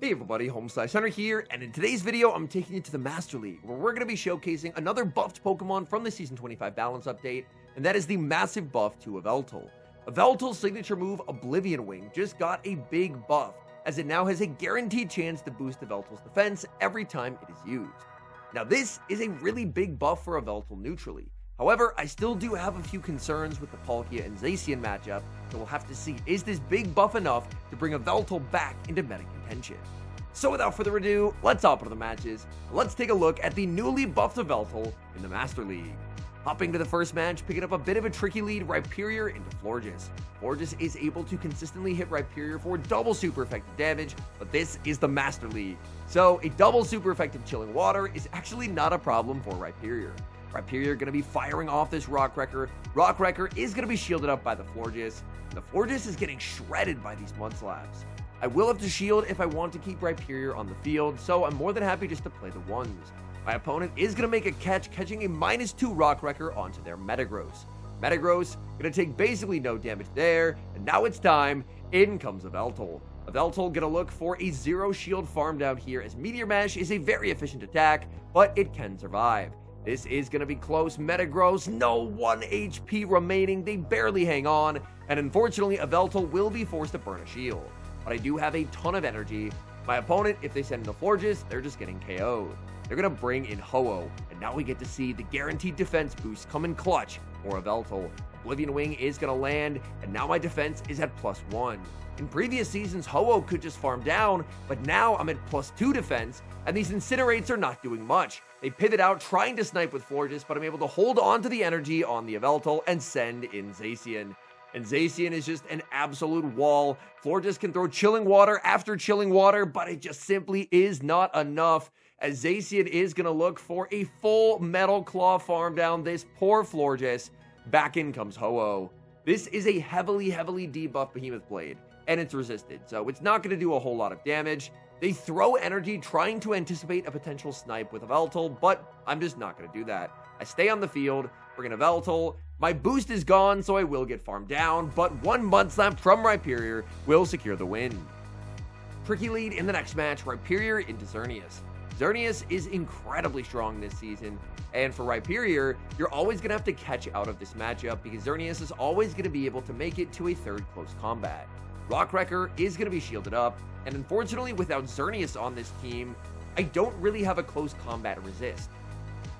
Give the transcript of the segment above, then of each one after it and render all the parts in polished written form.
Hey everybody, HomeSliceHenry here, and in today's video, I'm taking you to the Master League, where we're going to be showcasing another buffed Pokemon from the Season 25 Balance Update, and that is the massive buff to Yveltal. Yveltal's signature move, Oblivion Wing, just got a big buff, as it now has a guaranteed chance to boost Yveltal's defense every time it is used. Now this is a really big buff for Yveltal neutrally. However, I still do have a few concerns with the Palkia and Zacian matchup, so we'll have to see, is this big buff enough to bring Yveltal back into meta contention? So without further ado, let's hop into the matches. Let's take a look at the newly buffed Yveltal in the Master League. Hopping to the first match, picking up a bit of a tricky lead, Rhyperior into Florges. Florges is able to consistently hit Rhyperior for double super effective damage, but this is the Master League. So a double super effective Chilling Water is actually not a problem for Rhyperior. Rhyperior going to be firing off this Rock Wrecker. Rock Wrecker is going to be shielded up by the Florges. The Florges is getting shredded by these Mudslaps. I will have to shield if I want to keep Rhyperior on the field, so I'm more than happy just to play the ones. My opponent is going to make a catch, catching a -2 Rock Wrecker onto their Metagross. Metagross going to take basically no damage there, and now it's time. In comes Yveltal. Yveltal going to look for a 0 shield farm down here, as Meteor Mash is a very efficient attack, but it can survive. This is going to be close. Metagross, no 1 HP remaining. They barely hang on. And unfortunately, Yveltal will be forced to burn a shield. But I do have a ton of energy. My opponent, if they send in the Florges, they're just getting KO'd. They're going to bring in Ho-Oh. And now we get to see the guaranteed defense boost come in clutch for Yveltal. Oblivion Wing is going to land. And now my defense is at +1. In previous seasons, Ho-Oh could just farm down, but now I'm at +2 defense, and these Incinerates are not doing much. They pivot out, trying to snipe with Florges, but I'm able to hold on to the energy on the Yveltal and send in Zacian. And Zacian is just an absolute wall. Florges can throw Chilling Water after Chilling Water, but it just simply is not enough, as Zacian is going to look for a full Metal Claw farm down this poor Florges. Back in comes Ho-Oh. This is a heavily debuffed Behemoth Blade, and it's resisted, so it's not going to do a whole lot of damage. They throw energy trying to anticipate a potential snipe with Yveltal, but I'm just not going to do that. I stay on the field, bring in Yveltal. My boost is gone, so I will get farmed down, but one Mudslap from Rhyperior will secure the win. Tricky lead in the next match, Rhyperior into Xerneas. Xerneas is incredibly strong this season, and for Rhyperior, you're always going to have to catch out of this matchup because Xerneas is always going to be able to make it to a third close combat. Rock Wrecker is going to be shielded up, and unfortunately without Xerneas on this team, I don't really have a close combat resist.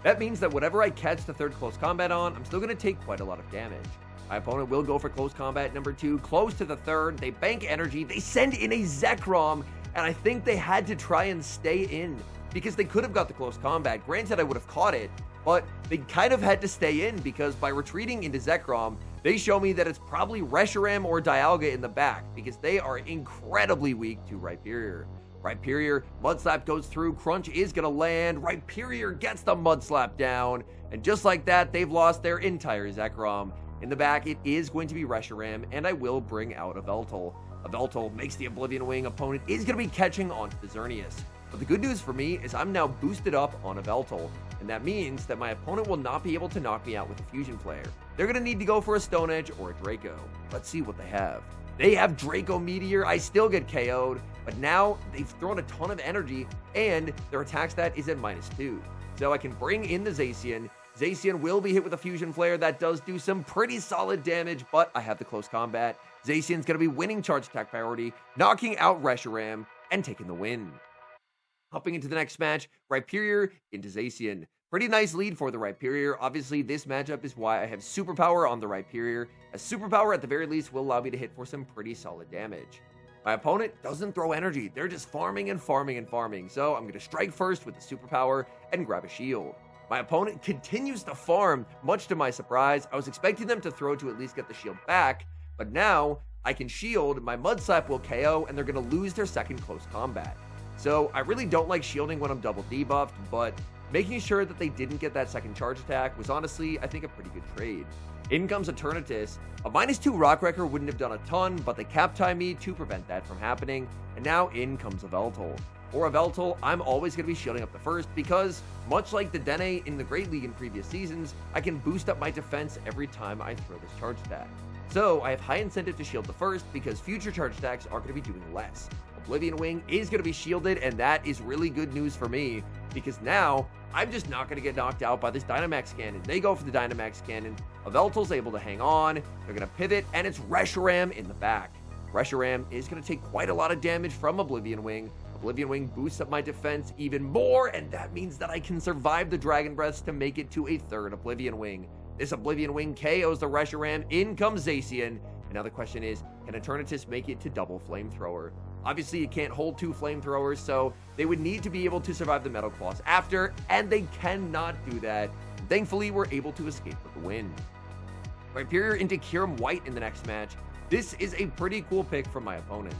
That means that whatever I catch the third close combat on, I'm still going to take quite a lot of damage. My opponent will go for close combat number 2, close to the third, they bank energy, they send in a Zekrom, and I think they had to try and stay in, because they could have got the close combat. Granted, I would have caught it, but they kind of had to stay in, because by retreating into Zekrom, they show me that it's probably Reshiram or Dialga in the back, because they are incredibly weak to Rhyperior. Rhyperior, Mudslap goes through, Crunch is going to land, Rhyperior gets the Mudslap down, and just like that, they've lost their entire Zekrom. In the back, it is going to be Reshiram, and I will bring out Yveltal. Yveltal makes the Oblivion Wing, opponent is going to be catching onto the Xerneas. But the good news for me is I'm now boosted up on Yveltal, and that means that my opponent will not be able to knock me out with a Fusion Flare. They're going to need to go for a Stone Edge or a Draco. Let's see what they have. They have Draco Meteor, I still get KO'd, but now they've thrown a ton of energy, and their attack stat is at -2. So I can bring in the Zacian. Zacian will be hit with a Fusion Flare. That does do some pretty solid damage, but I have the close combat. Zacian's going to be winning charge attack priority, knocking out Reshiram, and taking the win. Hopping into the next match, Rhyperior into Zacian. Pretty nice lead for the Rhyperior. Obviously, this matchup is why I have Superpower on the Rhyperior, as Superpower at the very least will allow me to hit for some pretty solid damage. My opponent doesn't throw energy. They're just farming and farming and farming. So I'm going to strike first with the Superpower and grab a shield. My opponent continues to farm, much to my surprise. I was expecting them to throw to at least get the shield back, but now I can shield, my Mudslap will KO, and they're going to lose their second close combat. So I really don't like shielding when I'm double debuffed, but making sure that they didn't get that second charge attack was honestly, I think, a pretty good trade. In comes Eternatus. A -2 Rock Wrecker wouldn't have done a ton, but they cap time me to prevent that from happening. And now in comes Yveltal. For Yveltal, I'm always going to be shielding up the first because, much like the Dene in the Great League in previous seasons, I can boost up my defense every time I throw this charge attack. So I have high incentive to shield the first because future charge attacks are going to be doing less. Oblivion Wing is going to be shielded, and that is really good news for me, because now I'm just not going to get knocked out by this Dynamax Cannon. They go for the Dynamax Cannon. Yveltal's able to hang on. They're going to pivot, and it's Reshiram in the back. Reshiram is going to take quite a lot of damage from Oblivion Wing. Oblivion Wing boosts up my defense even more, and that means that I can survive the Dragon Breaths to make it to a third Oblivion Wing. This Oblivion Wing KOs the Reshiram. In comes Zacian. And now the question is, can Eternatus make it to double Flamethrower? Obviously, you can't hold 2 Flamethrowers, so they would need to be able to survive the Metal Claws after, and they cannot do that. Thankfully, we're able to escape with the win. Rhyperior into Kyurem White in the next match. This is a pretty cool pick from my opponent.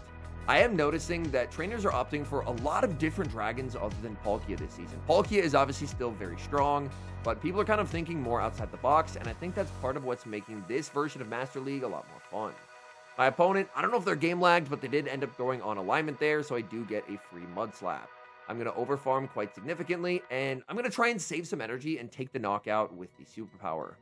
I am noticing that trainers are opting for a lot of different dragons other than Palkia this season. Palkia is obviously still very strong, but people are kind of thinking more outside the box, and I think that's part of what's making this version of Master League a lot more fun. My opponent, I don't know if they're game lagged, but they did end up going on alignment there, so I do get a free Mud Slap. I'm going to overfarm quite significantly, and I'm going to try and save some energy and take the knockout with the superpower.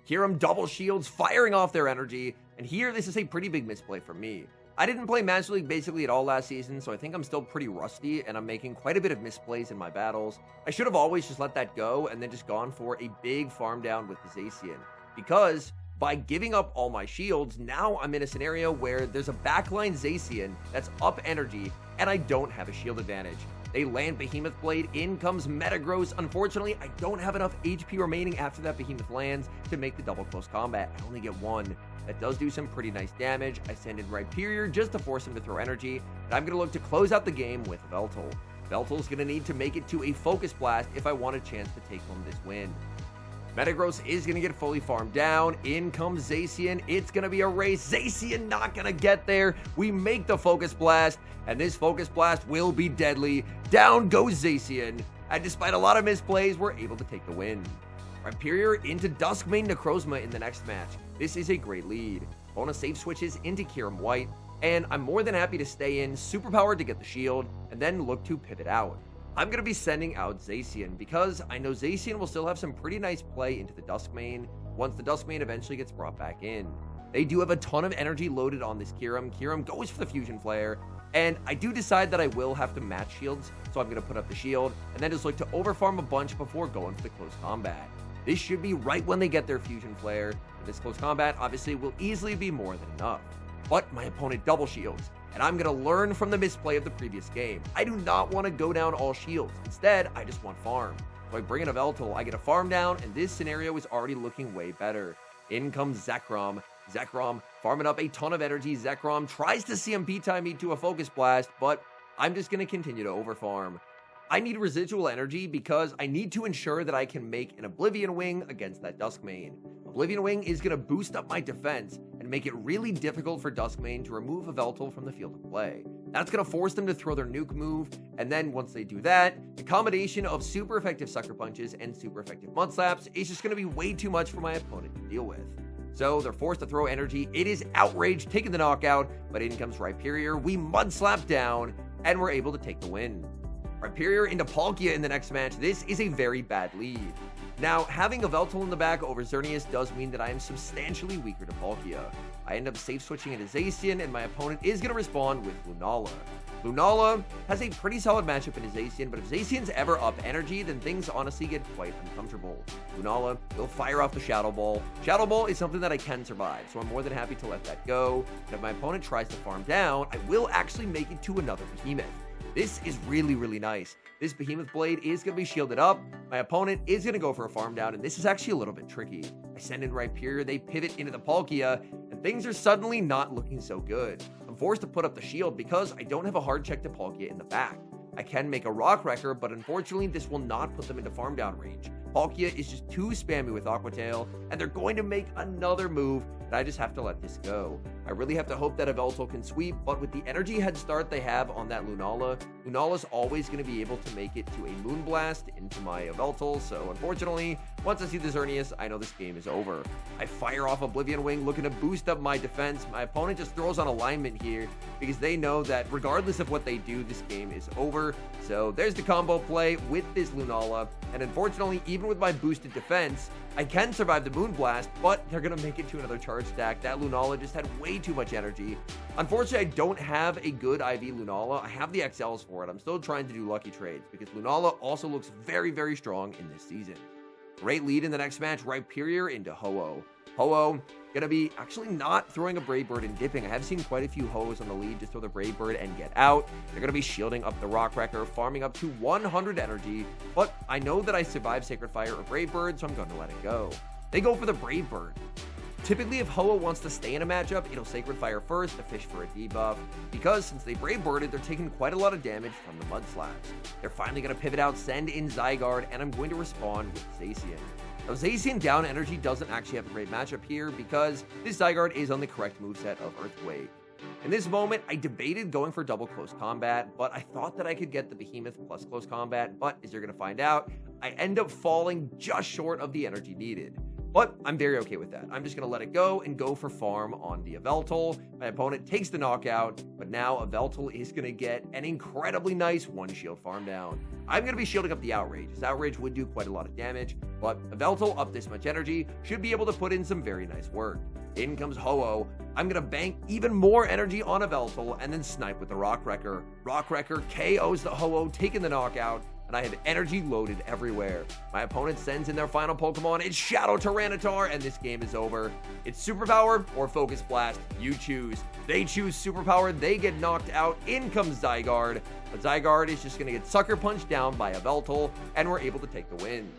Kyurem double shields, firing off their energy, and here this is a pretty big misplay for me. I didn't play Master League basically at all last season, so I think I'm still pretty rusty, and I'm making quite a bit of misplays in my battles. I should have always just let that go and then just gone for a big farm down with the Zacian, because by giving up all my shields, now I'm in a scenario where there's a backline Zacian that's up energy, and I don't have a shield advantage. They land Behemoth Blade, in comes Metagross. Unfortunately, I don't have enough HP remaining after that Behemoth lands to make the double close combat. I only get 1. That does do some pretty nice damage. I send in Rhyperior just to force him to throw energy, and I'm going to look to close out the game with Yveltal. Yveltal's going to need to make it to a Focus Blast if I want a chance to take home this win. Metagross is going to get fully farmed down. In comes Zacian. It's going to be a race. Zacian not going to get there. We make the Focus Blast, and this Focus Blast will be deadly. Down goes Zacian, and despite a lot of misplays, we're able to take the win. Rhyperior into Duskmane Necrozma in the next match. This is a great lead. Bonus save switches into Kyurem White, and I'm more than happy to stay in Superpower to get the shield, and then look to pivot out. I'm going to be sending out Zacian because I know Zacian will still have some pretty nice play into the Duskmane once the Duskmane eventually gets brought back in. They do have a ton of energy loaded on this Kyurem. Kyurem goes for the Fusion Flare, and I do decide that I will have to match shields, so I'm going to put up the shield and then just look to overfarm a bunch before going for the close combat. This should be right when they get their Fusion Flare. This close combat obviously will easily be more than enough. But my opponent double shields, and I'm going to learn from the misplay of the previous game. I do not want to go down all shields. Instead, I just want farm. So I bring in a Yveltal, I get a farm down, and this scenario is already looking way better. In comes Zekrom. Zekrom farming up a ton of energy. Zekrom tries to CMP time me to a Focus Blast, but I'm just going to continue to overfarm. I need residual energy because I need to ensure that I can make an Oblivion Wing against that Duskmane. Oblivion Wing is going to boost up my defense and make it really difficult for Duskmane to remove Yveltal from the field of play. That's going to force them to throw their nuke move, and then once they do that, the combination of super effective Sucker Punches and super effective Mud Slaps is just going to be way too much for my opponent to deal with. So they're forced to throw energy. It is Outrage taking the knockout, but in comes Rhyperior. We Mud Slap down, and we're able to take the win. Rhyperior into Palkia in the next match. This is a very bad lead. Now, having Yveltal in the back over Xerneas does mean that I am substantially weaker to Palkia. I end up safe switching into Zacian, and my opponent is going to respond with Lunala. Lunala has a pretty solid matchup into Zacian, but if Zacian's ever up energy, then things honestly get quite uncomfortable. Lunala will fire off the Shadow Ball. Shadow Ball is something that I can survive, so I'm more than happy to let that go. And if my opponent tries to farm down, I will actually make it to another Behemoth. This is really, really nice. This Behemoth Blade is going to be shielded up. My opponent is going to go for a farm down, and this is actually a little bit tricky. I send in Rhyperior, they pivot into the Palkia, and things are suddenly not looking so good. I'm forced to put up the shield because I don't have a hard check to Palkia in the back. I can make a Rock Wrecker, but unfortunately this will not put them into farm down range. Palkia is just too spammy with Aqua Tail, and they're going to make another move, and I just have to let this go. I really have to hope that Yveltal can sweep, but with the energy head start they have on that Lunala, Lunala's always going to be able to make it to a Moonblast into my Yveltal, so unfortunately, once I see the Xerneas, I know this game is over. I fire off Oblivion Wing looking to boost up my defense. My opponent just throws on alignment here because they know that regardless of what they do, this game is over. So there's the combo play with this Lunala, and unfortunately, even even with my boosted defense, I can survive the Moonblast, but they're going to make it to another charge stack. That Lunala just had way too much energy. Unfortunately, I don't have a good IV Lunala. I have the XLs for it. I'm still trying to do lucky trades because Lunala also looks very, very strong in this season. Great lead in the next match, Rhyperior into Ho-Oh. Ho-Oh gonna be actually not throwing a Brave Bird and dipping. I have seen quite a few Ho-Ohs on the lead just throw the Brave Bird and get out. They're gonna be shielding up the Rock Wrecker, farming up to 100 energy, but I know that I survive Sacred Fire or Brave Bird, so I'm going to let it go. They go for the Brave Bird. Typically, if Ho-Oh wants to stay in a matchup, it'll Sacred Fire first to fish for a debuff, because since they Brave Birded, they're taking quite a lot of damage from the Mud Slaps. They're finally going to pivot out, send in Zygarde, and I'm going to respond with Zacian. Now, Zacian down energy doesn't actually have a great matchup here because this Zygarde is on the correct moveset of Earthquake. In this moment, I debated going for double close combat, but I thought that I could get the Behemoth plus close combat, but as you're going to find out, I end up falling just short of the energy needed. But I'm very okay with that. I'm just going to let it go and go for farm on the Yveltal. My opponent takes the knockout, but now Yveltal is going to get an incredibly nice one shield farm down. I'm going to be shielding up the Outrage. This Outrage would do quite a lot of damage, but Yveltal up this much energy should be able to put in some very nice work. In comes Ho-Oh. I'm going to bank even more energy on Yveltal and then snipe with the Rock Wrecker. Rock Wrecker KOs the Ho-Oh, taking the knockout, and I have energy loaded everywhere. My opponent sends in their final Pokemon. It's Shadow Tyranitar, and this game is over. It's Superpower or Focus Blast. You choose. They choose Superpower. They get knocked out. In comes Zygarde. But Zygarde is just going to get sucker punched down by Yveltal, and we're able to take the win.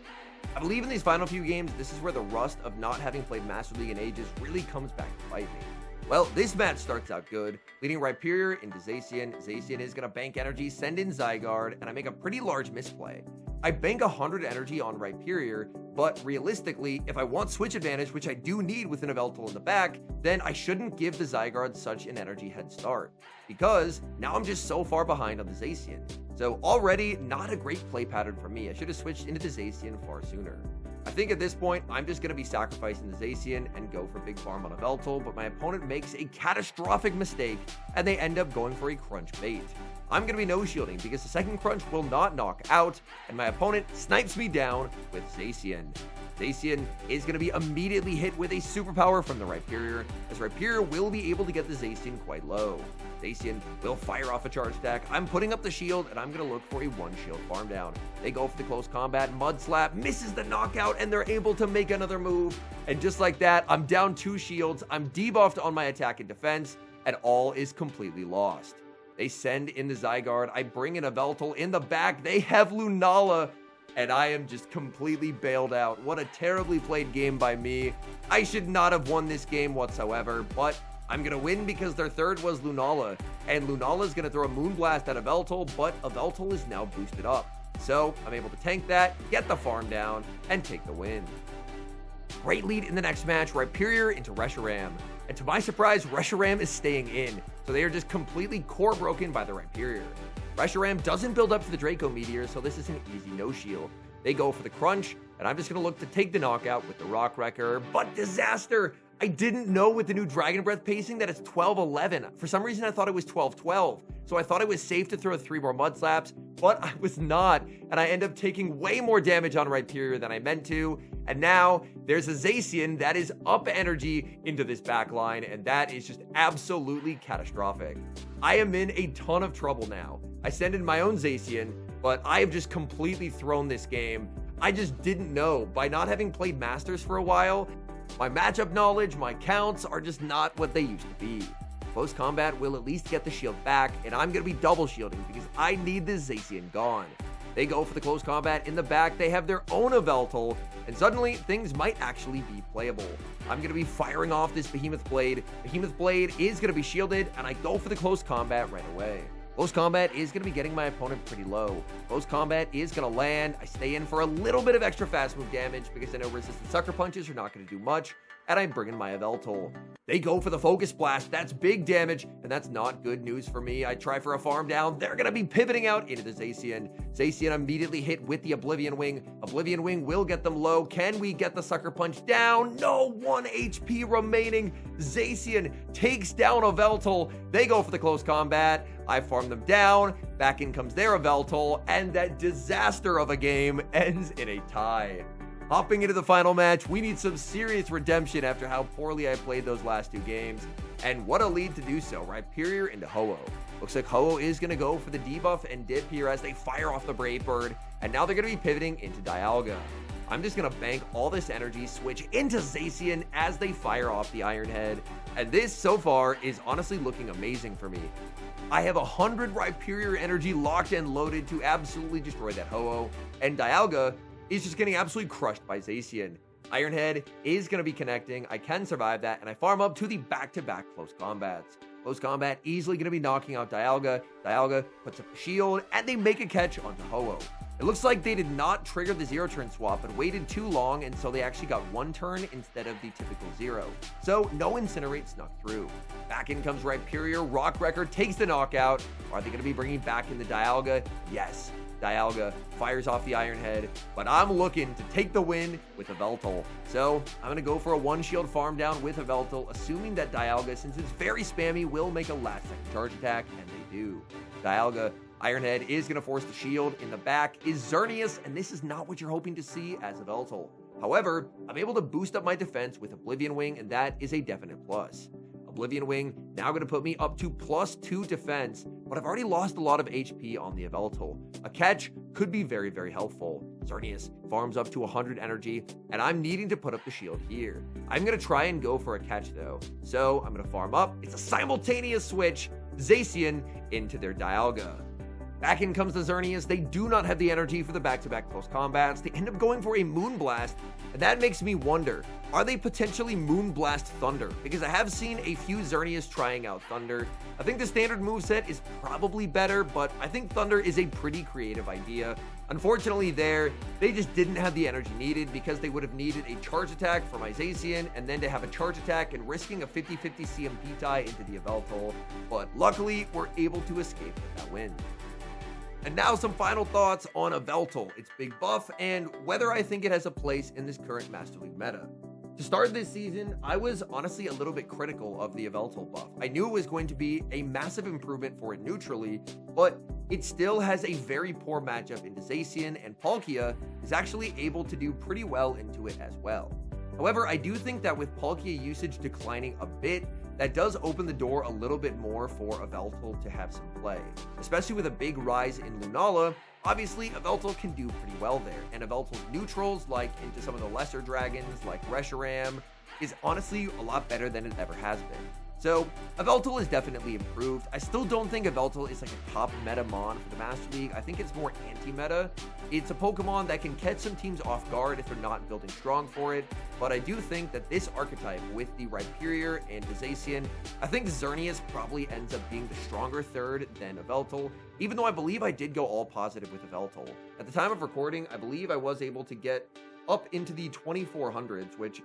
I believe in these final few games, this is where the rust of not having played Master League in ages really comes back to bite me. Well, this match starts out good, leading Rhyperior into Zacian. Zacian is going to bank energy, send in Zygarde, and I make a pretty large misplay. I bank 100 energy on Rhyperior, but realistically, if I want switch advantage, which I do need with an Yveltal in the back, then I shouldn't give the Zygarde such an energy head start, because now I'm just so far behind on the Zacian. So already not a great play pattern for me. I should have switched into the Zacian far sooner. I think at this point, I'm just going to be sacrificing the Zacian and go for big farm on Yveltal, but my opponent makes a catastrophic mistake, and they end up going for a crunch bait. I'm going to be no shielding because the second crunch will not knock out, and my opponent snipes me down with Zacian. Zacian is going to be immediately hit with a superpower from the Rhyperior, as Rhyperior will be able to get the Zacian quite low. Zacian will fire off a charge stack. I'm putting up the shield, and I'm going to look for a one shield farm down. They go for the close combat. Mud Slap misses the knockout, and they're able to make another move. And just like that, I'm down 2 shields. I'm debuffed on my attack and defense, and all is completely lost. They send in the Zygarde. I bring in Yveltal in the back. They have Lunala, and I am just completely bailed out. What a terribly played game by me. I should not have won this game whatsoever, but I'm going to win because their third was Lunala, and Lunala is going to throw a Moonblast at Yveltal, but Yveltal is now boosted up. So I'm able to tank that, get the farm down, and take the win. Great lead in the next match, Rhyperior into Reshiram. And to my surprise, Reshiram is staying in, so they are just completely core broken by the Rhyperior. Reshiram doesn't build up to the Draco Meteor, so this is an easy no-shield. They go for the crunch, and I'm just going to look to take the knockout with the Rock Wrecker, but disaster! I didn't know with the new Dragon Breath pacing that it's 12-11. For some reason, I thought it was 12-12. So I thought it was safe to throw 3 more Mud Slaps, but I was not. And I end up taking way more damage on Rhyperior than I meant to. And now there's a Zacian that is up energy into this back line, and that is just absolutely catastrophic. I am in a ton of trouble now. I send in my own Zacian, but I have just completely thrown this game. I just didn't know. By not having played Masters for a while, my matchup knowledge, my counts are just not what they used to be. Close combat will at least get the shield back, and I'm going to be double shielding because I need this Zacian gone. They go for the close combat in the back. They have their own Yveltal, and suddenly things might actually be playable. I'm going to be firing off this Behemoth Blade. Behemoth Blade is going to be shielded, and I go for the close combat right away. Close combat is going to be getting my opponent pretty low. Close combat is going to land. I stay in for a little bit of extra fast move damage because I know resistant sucker punches are not going to do much. and I bring in my Yveltal. They go for the Focus Blast. That's big damage, and that's not good news for me. I try for a farm down. They're going to be pivoting out into the Zacian. Zacian immediately hit with the Oblivion Wing. Oblivion Wing will get them low. Can we get the Sucker Punch down? No, 1 HP remaining. Zacian takes down Yveltal. They go for the close combat. I farm them down. Back in comes their Yveltal, and that disaster of a game ends in a tie. Hopping into the final match, we need some serious redemption after how poorly I played those last 2 games. And what a lead to do so, Rhyperior into Ho-Oh. Looks like Ho-Oh is going to go for the debuff and dip here as they fire off the Brave Bird. And now they're going to be pivoting into Dialga. I'm just going to bank all this energy, switch into Zacian as they fire off the Iron Head. And this, so far, is honestly looking amazing for me. I have 100 Rhyperior energy locked and loaded to absolutely destroy that Ho-Oh. And Dialga is just getting absolutely crushed by Zacian. Iron Head is going to be connecting. I can survive that, and I farm up to the back-to-back close combats. Close combat easily going to be knocking out Dialga. Dialga puts up the shield, and they make a catch onto Ho-Oh. It looks like they did not trigger the 0-turn swap, but waited too long, and so they actually got 1 turn instead of the typical 0. So no Incinerate snuck through. Back in comes Rhyperior. Rock Wrecker takes the knockout. Are they going to be bringing back in the Dialga? Yes. Dialga fires off the Iron Head, but I'm looking to take the win with Yveltal. So I'm going to go for a 1-shield farm down with Yveltal, assuming that Dialga, since it's very spammy, will make a last-second charge attack, and they do. Dialga, Iron Head is going to force the shield. In the back is Xerneas, and this is not what you're hoping to see as Yveltal. However, I'm able to boost up my defense with Oblivion Wing, and that is a definite plus. Oblivion Wing now going to put me up to +2 defense, but I've already lost a lot of HP on the Yveltal. A catch could be very, very helpful. Xerneas farms up to 100 energy, and I'm needing to put up the shield here. I'm going to try and go for a catch, though. So I'm going to farm up. It's a simultaneous switch. Zacian into their Dialga. Back in comes the Xerneas. They do not have the energy for the back-to-back close combats. They end up going for a Moonblast, and that makes me wonder, are they potentially Moonblast Thunder? Because I have seen a few Xerneas trying out Thunder. I think the standard moveset is probably better, but I think Thunder is a pretty creative idea. Unfortunately they just didn't have the energy needed because they would have needed a charge attack for my Zacian and then to have a charge attack and risking a 50-50 CMP tie into the Yveltal. But luckily, we're able to escape with that win. And now some final thoughts on Yveltal, its big buff, and whether I think it has a place in this current Master League meta. To start this season, I was honestly a little bit critical of the Yveltal buff. I knew it was going to be a massive improvement for it neutrally, but it still has a very poor matchup into Zacian, and Palkia is actually able to do pretty well into it as well. However, I do think that with Palkia usage declining a bit, that does open the door a little bit more for Yveltal to have some play. Especially with a big rise in Lunala, obviously Yveltal can do pretty well there, and Yveltal's neutrals, like into some of the lesser dragons like Reshiram, is honestly a lot better than it ever has been. So Yveltal is definitely improved. I still don't think Yveltal is like a top meta mon for the Master League. I think it's more anti-meta. It's a Pokemon that can catch some teams off guard if they're not building strong for it, but I do think that this archetype with the Rhyperior and the Zacian, I think Xerneas probably ends up being the stronger third than Yveltal, even though I believe I did go all positive with Yveltal. At the time of recording, I believe I was able to get up into the 2400s, which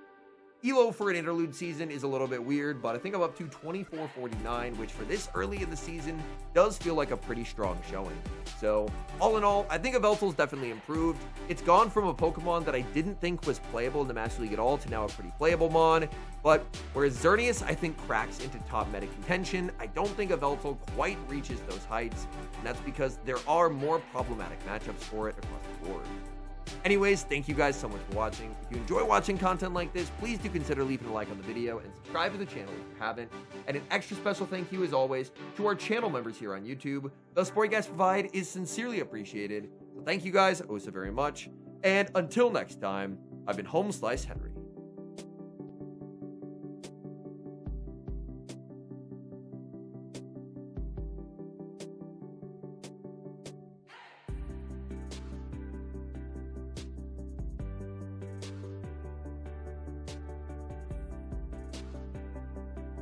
Elo for an interlude season is a little bit weird, but I think I'm up to 2449, which for this early in the season does feel like a pretty strong showing. So all in all, I think Yveltal's definitely improved. It's gone from a Pokemon that I didn't think was playable in the Master League at all to now a pretty playable mon. But whereas Xerneas, I think, cracks into top meta contention, I don't think Yveltal quite reaches those heights, and that's because there are more problematic matchups for it across the board. Anyways, thank you guys so much for watching. If you enjoy watching content like this, please do consider leaving a like on the video and subscribe to the channel if you haven't. And an extra special thank you, as always, to our channel members here on YouTube. The support you guys provide is sincerely appreciated. So thank you guys oh so very much. And until next time, I've been HomeSliceHenry.